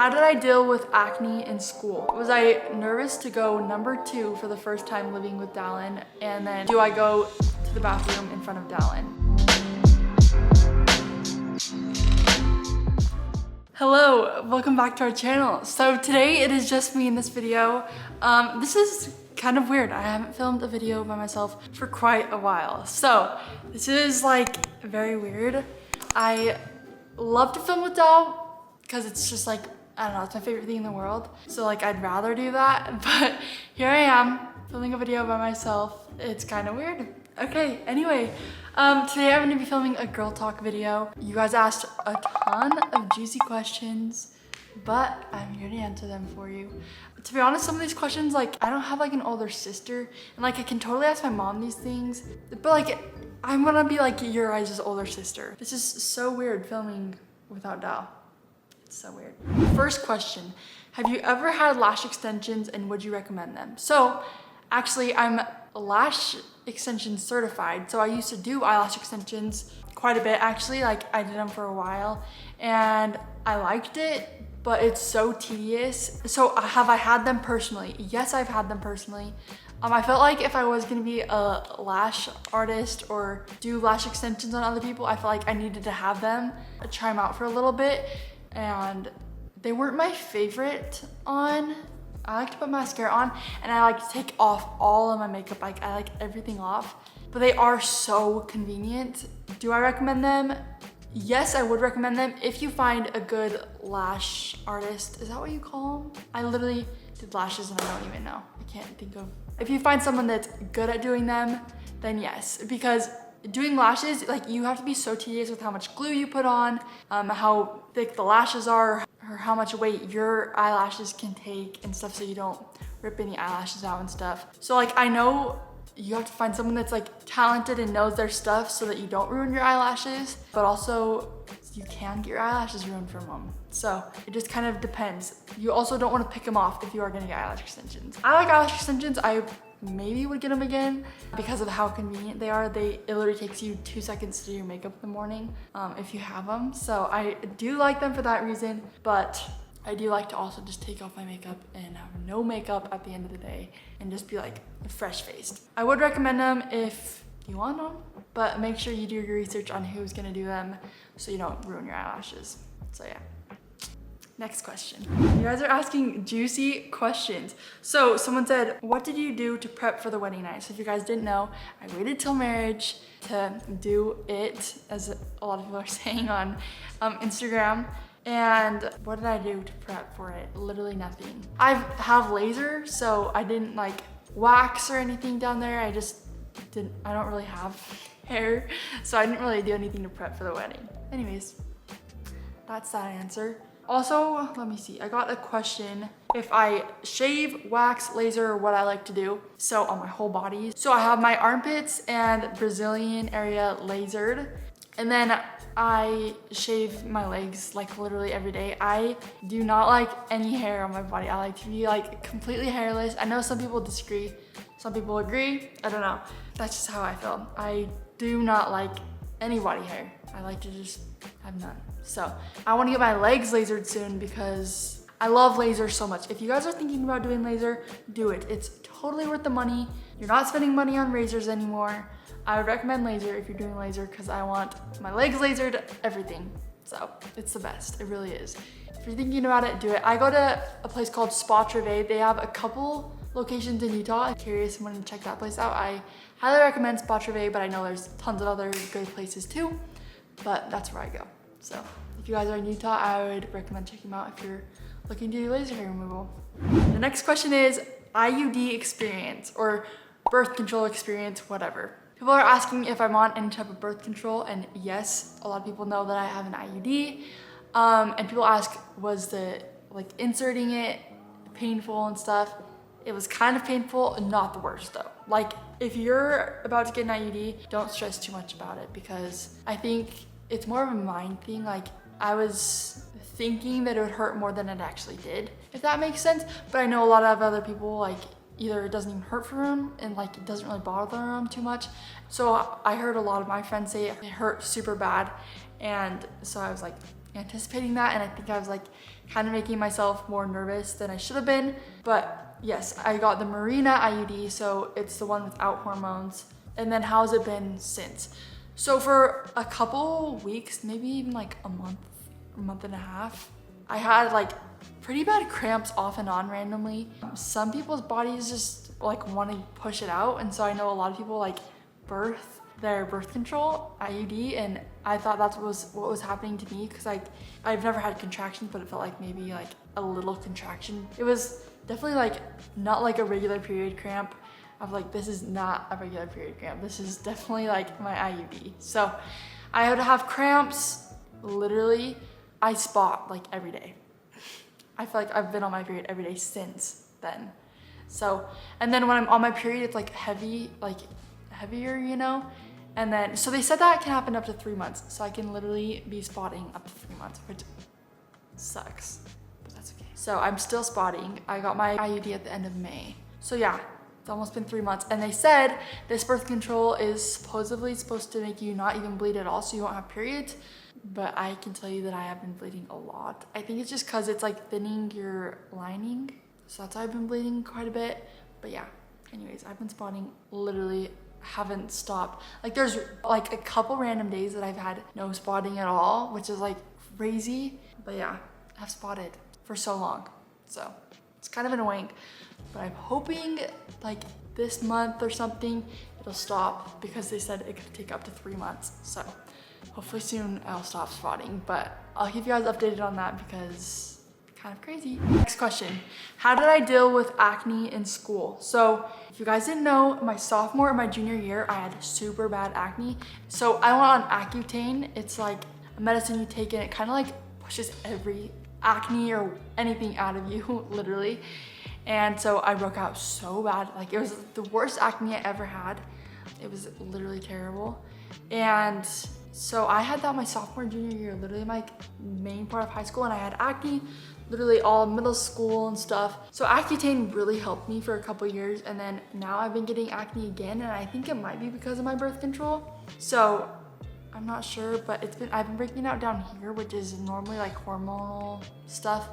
How did I deal with acne in school? Was I nervous to go number 2 for the first time living with Dallin? And then do I go to the bathroom in front of Dallin? Hello, welcome back to our channel. So today it is just me in this video. This is kind of weird. I haven't filmed a video by myself for quite a while. So this is like very weird. I love to film with Dal because it's just like, I don't know, it's my favorite thing in the world. So like I'd rather do that, but here I am filming a video by myself. It's kind of weird. Okay, anyway, today I'm gonna be filming a girl talk video. You guys asked a ton of juicy questions, but I'm here to answer them for you. To be honest, some of these questions, like, I don't have like an older sister, and like I can totally ask my mom these things, but like I'm gonna be like your guys' older sister. This is so weird filming without Dal. It's so weird. First question, have you ever had lash extensions and would you recommend them? So actually I'm lash extension certified. So I used to do eyelash extensions quite a bit actually, like I did them for a while and I liked it, but it's so tedious. So have I had them personally? Yes, I've had them personally. I felt like if I was gonna be a lash artist or do lash extensions on other people, I felt like I needed to have them, try them out for a little bit, and they weren't my favorite on. I like to put mascara on and I like to take off all of my makeup. Like I like everything off, but they are so convenient. Do I recommend them? Yes, I would recommend them if you find a good lash artist. Is that what you call them? I literally did lashes and I don't even know. I can't think of. If you find someone that's good at doing them, then yes, because doing lashes, like you have to be so tedious with how much glue you put on, how thick the lashes are, or how much weight your eyelashes can take and stuff so you don't rip any eyelashes out and stuff. So like I know you have to find someone that's like talented and knows their stuff so that you don't ruin your eyelashes, but also you can get your eyelashes ruined from them. So it just kind of depends. You also don't want to pick them off if you are gonna get eyelash extensions. I like eyelash extensions. I maybe would get them again because of how convenient they are. It literally takes you 2 seconds to do your makeup in the morning if you have them. So I do like them for that reason, but I do like to also just take off my makeup and have no makeup at the end of the day and just be like fresh faced. I would recommend them if you want them, but make sure you do your research on who's gonna do them so you don't ruin your eyelashes. So yeah. Next question. You guys are asking juicy questions. So someone said, what did you do to prep for the wedding night? So if you guys didn't know, I waited till marriage to do it, as a lot of people are saying on Instagram. And what did I do to prep for it? Literally nothing. I have laser, so I didn't like wax or anything down there. I don't really have hair, so I didn't really do anything to prep for the wedding. Anyways, that's that answer. Also, let me see, I got a question if I shave, wax, laser, or what I like to do. So on my whole body. So I have my armpits and Brazilian area lasered. And then I shave my legs like literally every day. I do not like any hair on my body. I like to be like completely hairless. I know some people disagree. Some people agree. I don't know. That's just how I feel. I do not like any body hair. I like to just have none. So I want to get my legs lasered soon because I love laser so much. If you guys are thinking about doing laser, do it. It's totally worth the money. You're not spending money on razors anymore. I would recommend laser if you're doing laser because I want my legs lasered, everything. So it's the best, it really is. If you're thinking about it, do it. I go to a place called Spa Treve. They have a couple locations in Utah. I'm curious and want to check that place out. I highly recommend Spa Treve, but I know there's tons of other good places too, but that's where I go. So if you guys are in Utah, I would recommend checking them out if you're looking to do laser hair removal. The next question is IUD Experience or birth control experience, whatever. People are asking if I'm on any type of birth control, and yes, a lot of people know that I have an IUD. And people ask, was the like inserting it painful and stuff? It was kind of painful, not the worst though. Like if you're about to get an IUD, don't stress too much about it because I think it's more of a mind thing. Like I was thinking that it would hurt more than it actually did, if that makes sense. But I know a lot of other people, like either it doesn't even hurt for them and like it doesn't really bother them too much. So I heard a lot of my friends say it hurt super bad. And so I was like, anticipating that, and I think I was like kind of making myself more nervous than I should have been. But yes, I got the Mirena IUD, so it's the one without hormones. And then how's it been since? So for a couple weeks, maybe even like a month and a half, I had like pretty bad cramps off and on randomly. Some people's bodies just like want to push it out, and so I know a lot of people like birth their birth control IUD, and I thought that's what was happening to me, because like I've never had contractions, but it felt like maybe like a little contraction. It was definitely like not like a regular period cramp. Of like, this is not a regular period cramp. This is definitely like my IUD. So I would have cramps. Literally, I spot like every day. I feel like I've been on my period every day since then. So, and then when I'm on my period, it's like heavy, like heavier, you know? And then, so they said that can happen up to 3 months. So I can literally be spotting up to 3 months, which sucks, but that's okay. So I'm still spotting. I got my IUD at the end of May. So yeah, it's almost been 3 months. And they said this birth control is supposedly supposed to make you not even bleed at all, so you won't have periods. But I can tell you that I have been bleeding a lot. I think it's just because it's like thinning your lining. So that's why I've been bleeding quite a bit. But yeah, anyways, I've been spotting, literally haven't stopped. Like there's like a couple random days that I've had no spotting at all, which is like crazy. But yeah, I've spotted for so long. So it's kind of annoying, but I'm hoping like this month or something, it'll stop, because they said it could take up to 3 months. So hopefully soon I'll stop spotting, but I'll keep you guys updated on that because it's kind of crazy. Next question, how did I deal with acne in school? So if you guys didn't know, my sophomore and my junior year, I had super bad acne. So I went on Accutane. It's like a medicine you take and it kind of like pushes every acne or anything out of you, literally. And so I broke out so bad. Like it was the worst acne I ever had. It was literally terrible. And so I had that my sophomore and junior year, literally my main part of high school, and I had acne literally all middle school and stuff. So Accutane really helped me for a couple years, and then now I've been getting acne again, and I think it might be because of my birth control. So I'm not sure, but I've been breaking out down here, which is normally like hormonal stuff.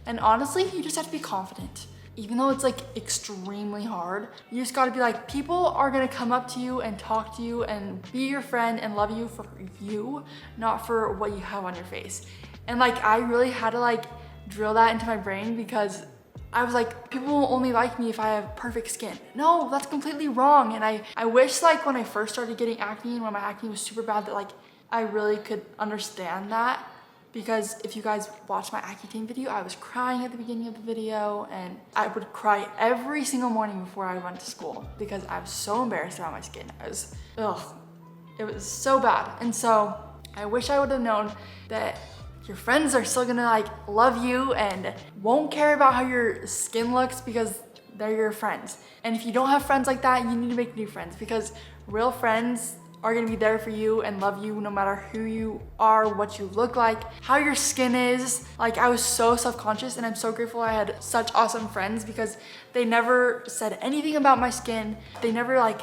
And honestly, you just have to be confident. Even though it's like extremely hard, you just gotta be like, people are gonna come up to you and talk to you and be your friend and love you for you, not for what you have on your face. And like, I really had to like drill that into my brain, because I was like, people will only like me if I have perfect skin. No, that's completely wrong. And I wish like when I first started getting acne and when my acne was super bad, that like I really could understand that. Because if you guys watched my Accutane video, I was crying at the beginning of the video, and I would cry every single morning before I went to school because I was so embarrassed about my skin. It was so bad. And so I wish I would have known that your friends are still gonna like love you and won't care about how your skin looks because they're your friends. And if you don't have friends like that, you need to make new friends, because real friends are gonna be there for you and love you no matter who you are, what you look like, how your skin is. Like I was so self-conscious, and I'm so grateful I had such awesome friends, because they never said anything about my skin. They never like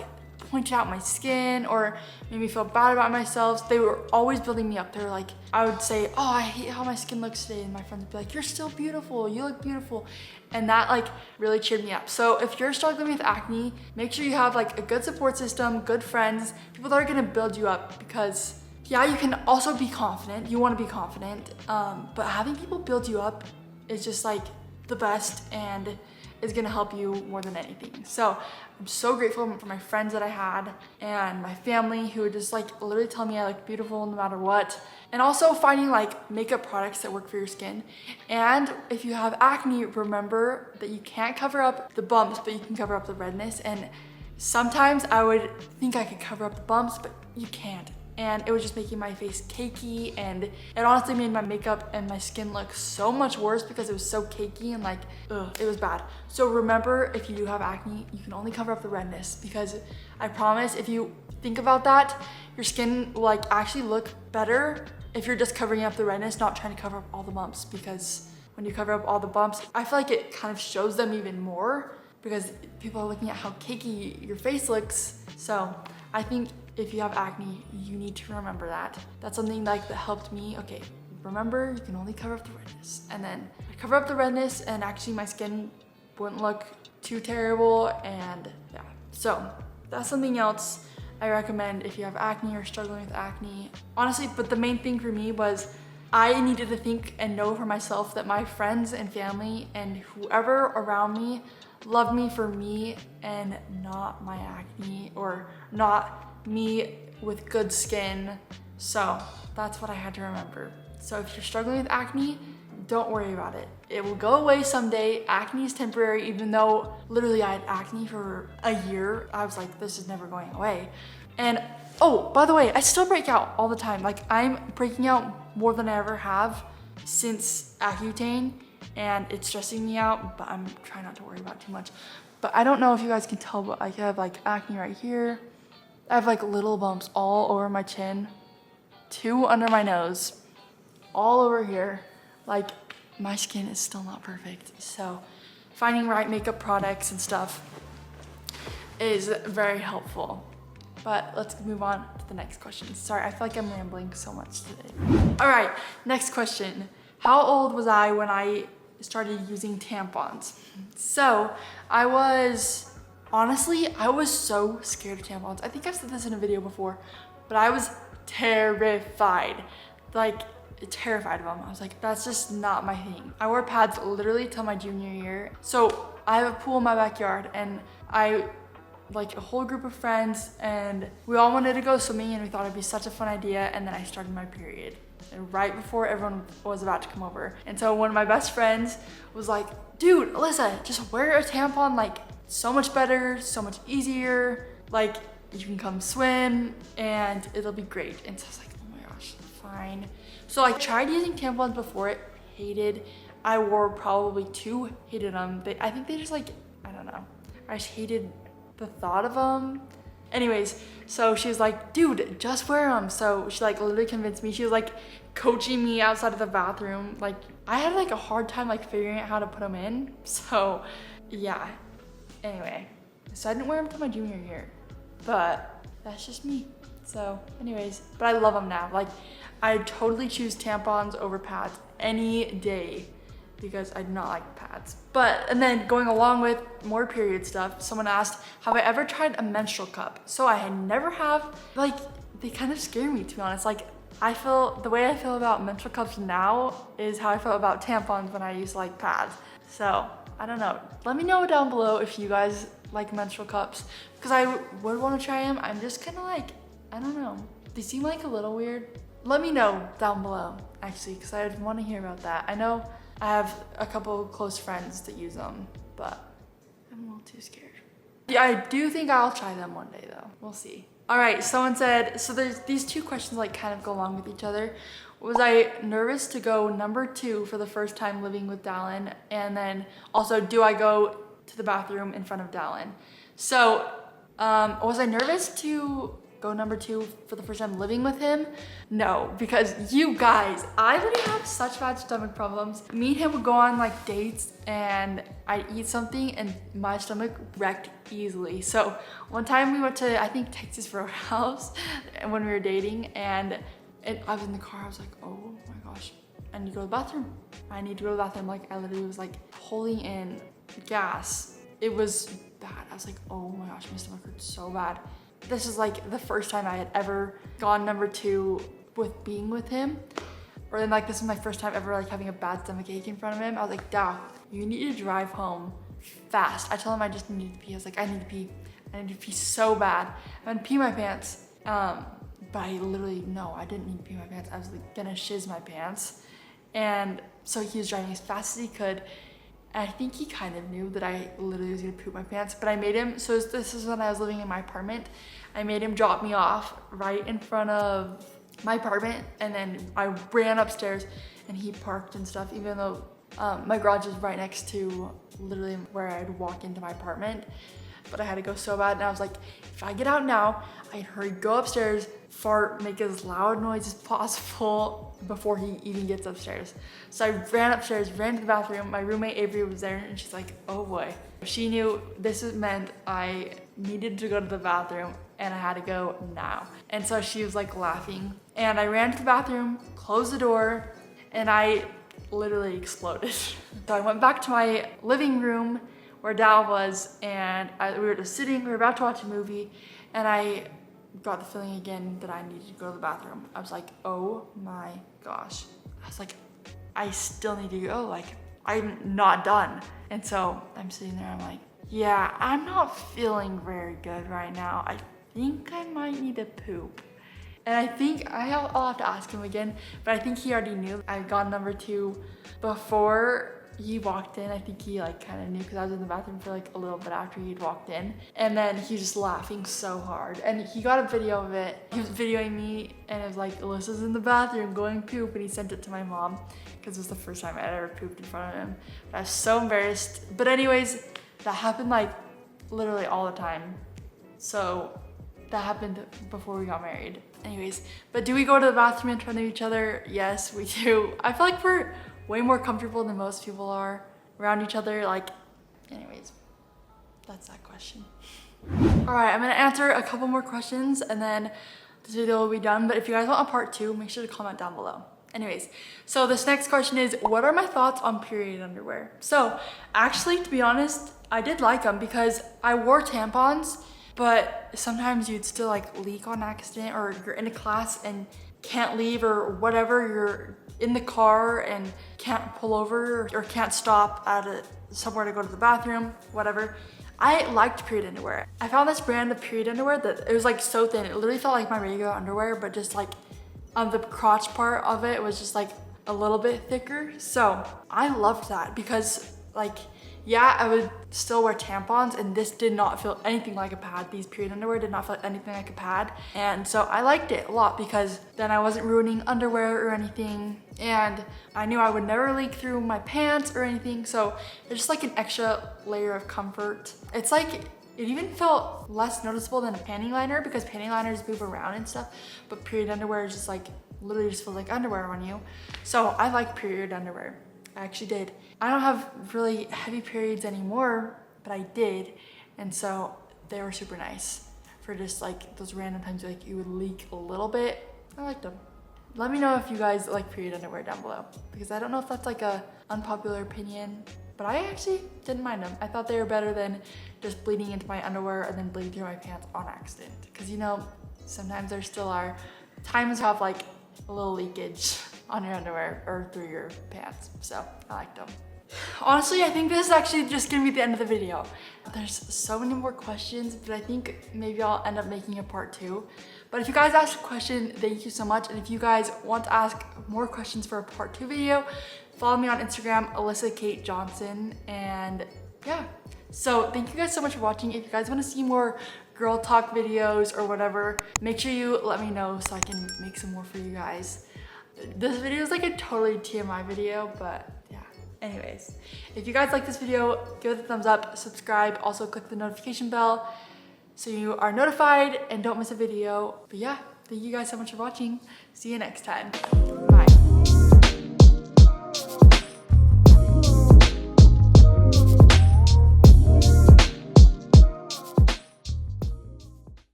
pointed out my skin or made me feel bad about myself. They were always building me up. They were like, I would say, oh, I hate how my skin looks today, and my friends would be like, you're still beautiful, you look beautiful. And that like really cheered me up. So if you're struggling with acne, make sure you have like a good support system, good friends, people that are gonna build you up, because yeah, you can also be confident. You wanna be confident, but having people build you up is just like the best and is gonna help you more than anything. So I'm so grateful for my friends that I had and my family who would just like literally tell me I look beautiful no matter what. And also finding like makeup products that work for your skin. And if you have acne, remember that you can't cover up the bumps, but you can cover up the redness. And sometimes I would think I could cover up the bumps, but you can't. And it was just making my face cakey, and it honestly made my makeup and my skin look so much worse because it was so cakey and like, it was bad. So remember, if you do have acne, you can only cover up the redness, because I promise if you think about that, your skin will like actually look better if you're just covering up the redness, not trying to cover up all the bumps, because when you cover up all the bumps, I feel like it kind of shows them even more because people are looking at how cakey your face looks. So I think if you have acne, you need to remember that. That's something like that helped me. Okay, remember, you can only cover up the redness. And then I cover up the redness and actually my skin wouldn't look too terrible, and yeah. So that's something else I recommend if you have acne or struggling with acne. Honestly, but the main thing for me was I needed to think and know for myself that my friends and family and whoever around me loved me for me and not my acne, or not me with good skin. So that's what I had to remember. So if you're struggling with acne, don't worry about it. It will go away someday. Acne is temporary, even though literally I had acne for a year. I was like, this is never going away. And oh, by the way, I still break out all the time. Like, I'm breaking out more than I ever have since Accutane, and it's stressing me out, but I'm trying not to worry about it too much. But I don't know if you guys can tell, but I have like acne right here. I have like little bumps all over my chin, 2 under my nose, all over here. Like, my skin is still not perfect. So finding right makeup products and stuff is very helpful. But let's move on to the next question. Sorry, I feel like I'm rambling so much today. All right, next question. How old was I when I started using tampons? So honestly, I was so scared of tampons. I think I've said this in a video before, but I was terrified. Like, terrified of them. I was like, that's just not my thing. I wore pads literally till my junior year. So I have a pool in my backyard, and like a whole group of friends, and we all wanted to go swimming, and we thought it'd be such a fun idea. And then I started my period, and right before everyone was about to come over. And so one of my best friends was like, dude, Alyssa, just wear a tampon, like so much better, so much easier. Like, you can come swim and it'll be great. And so I was like, oh my gosh, fine. So I tried using tampons before it, hated. I wore probably 2, hated them. I think they just like, I don't know. I just hated the thought of them. Anyways, so she was like, dude, just wear them. So she like literally convinced me. She was like coaching me outside of the bathroom. Like, I had like a hard time like figuring out how to put them in. So yeah, anyway. So I didn't wear them till my junior year, but that's just me. So anyways, but I love them now. Like, I totally choose tampons over pads any day because I do not like pads. And then going along with more period stuff, someone asked, have I ever tried a menstrual cup? So I never have. Like, they kind of scare me, to be honest. Like, the way I feel about menstrual cups now is how I felt about tampons when I used like pads. So I don't know. Let me know down below if you guys like menstrual cups, because I would want to try them. I'm just kind of like, I don't know. They seem like a little weird. Let me know down below, actually, because I want to hear about that. I know I have a couple of close friends that use them, but I'm a little too scared. Yeah, I do think I'll try them one day though. We'll see. All right, someone said, so there's these 2 questions like kind of go along with each other. Was I nervous to go number 2 for the first time living with Dallin? And then also, do I go to the bathroom in front of Dallin? So was I nervous to go number 2 for the first time living with him? No, because you guys, I literally have such bad stomach problems. Me and him would go on like dates, and I'd eat something and my stomach wrecked easily. So one time we went to, I think, Texas Roadhouse when we were dating, and I was in the car. I was like, oh my gosh, I need to go to the bathroom. I need to go to the bathroom. Like, I literally was like holding in gas. It was bad. I was like, oh my gosh, my stomach hurt so bad. This is like the first time I had ever gone number 2 with being with him. Or then like, this is my first time ever like having a bad stomach ache in front of him. I was like, Dad, you need to drive home fast. I told him I just needed to pee. I was like, I need to pee. I need to pee so bad. I had to pee my pants. But I literally, no, I didn't need to pee my pants. I was like gonna shiz my pants. And so he was driving as fast as he could. And I think he kind of knew that I literally was gonna poop my pants, but I made him, so this is when I was living in my apartment. I made him drop me off right in front of my apartment, and then I ran upstairs and he parked and stuff, even though my garage is right next to literally where I'd walk into my apartment. But I had to go so bad, and I was like, if I get out now, I'd hurry, go upstairs, fart, make as loud noise as possible before he even gets upstairs. So I ran upstairs, ran to the bathroom. My roommate Avery was there, and she's like, oh boy. She knew this meant I needed to go to the bathroom, and I had to go now. And so she was like laughing. And I ran to the bathroom, closed the door, and I literally exploded. So I went back to my living room where Dal was, and we were just sitting, we were about to watch a movie, and I got the feeling again that I needed to go to the bathroom. I was like, oh my gosh. I was like, I still need to go, like, I'm not done. And so I'm sitting there, I'm like, yeah, I'm not feeling very good right now. I think I might need to poop. And I think I'll have to ask him again, but I think he already knew. I got number 2 before he walked in. I think he like kind of knew because I was in the bathroom for like a little bit after he'd walked in. And then he was just laughing so hard. And he got a video of it. He was videoing me and it was like, Alyssa's in the bathroom going poop, and he sent it to my mom because it was the first time I ever pooped in front of him. But I was so embarrassed. But anyways, that happened like literally all the time. So that happened before we got married. Anyways, but do we go to the bathroom in front of each other? Yes, we do. I feel like we're way more comfortable than most people are around each other. Like, anyways, that's that question. All right, I'm gonna answer a couple more questions and then this video will be done. But if you guys want a part 2, make sure to comment down below. Anyways, so this next question is, what are my thoughts on period underwear? So actually, to be honest, I did like them because I wore tampons, but sometimes you'd still like leak on accident, or you're in a class and can't leave, or whatever, you're in the car and can't pull over or can't stop at somewhere to go to the bathroom, whatever. I liked period underwear. I found this brand of period underwear that it was like so thin. It literally felt like my regular underwear, but just like on the crotch part of it was just like a little bit thicker. So I loved that because like, yeah, I would still wear tampons and this did not feel anything like a pad. These period underwear did not feel anything like a pad. And so I liked it a lot because then I wasn't ruining underwear or anything. And I knew I would never leak through my pants or anything. So it's just like an extra layer of comfort. It's like, it even felt less noticeable than a panty liner because panty liners move around and stuff. But period underwear is just like, literally just feels like underwear on you. So I like period underwear. I actually did. I don't have really heavy periods anymore, but I did. And so they were super nice for just like those random times like you would leak a little bit. I liked them. Let me know if you guys like period underwear down below, because I don't know if that's like a unpopular opinion, but I actually didn't mind them. I thought they were better than just bleeding into my underwear and then bleeding through my pants on accident. Because you know, sometimes there still are times have like a little leakage on your underwear or through your pants. So I liked them. Honestly, I think this is actually just gonna be the end of the video. There's so many more questions, but I think maybe I'll end up making a part 2. But if you guys asked a question, thank you so much. And if you guys want to ask more questions for a part 2 video, follow me on Instagram, Alyssa Kate Johnson. And yeah, so thank you guys so much for watching. If you guys want to see more girl talk videos or whatever, make sure you let me know so I can make some more for you guys. This video is like a totally TMI video, but yeah. Anyways, if you guys like this video, give it a thumbs up, subscribe, also click the notification bell so you are notified and don't miss a video. But yeah, thank you guys so much for watching. See you next time.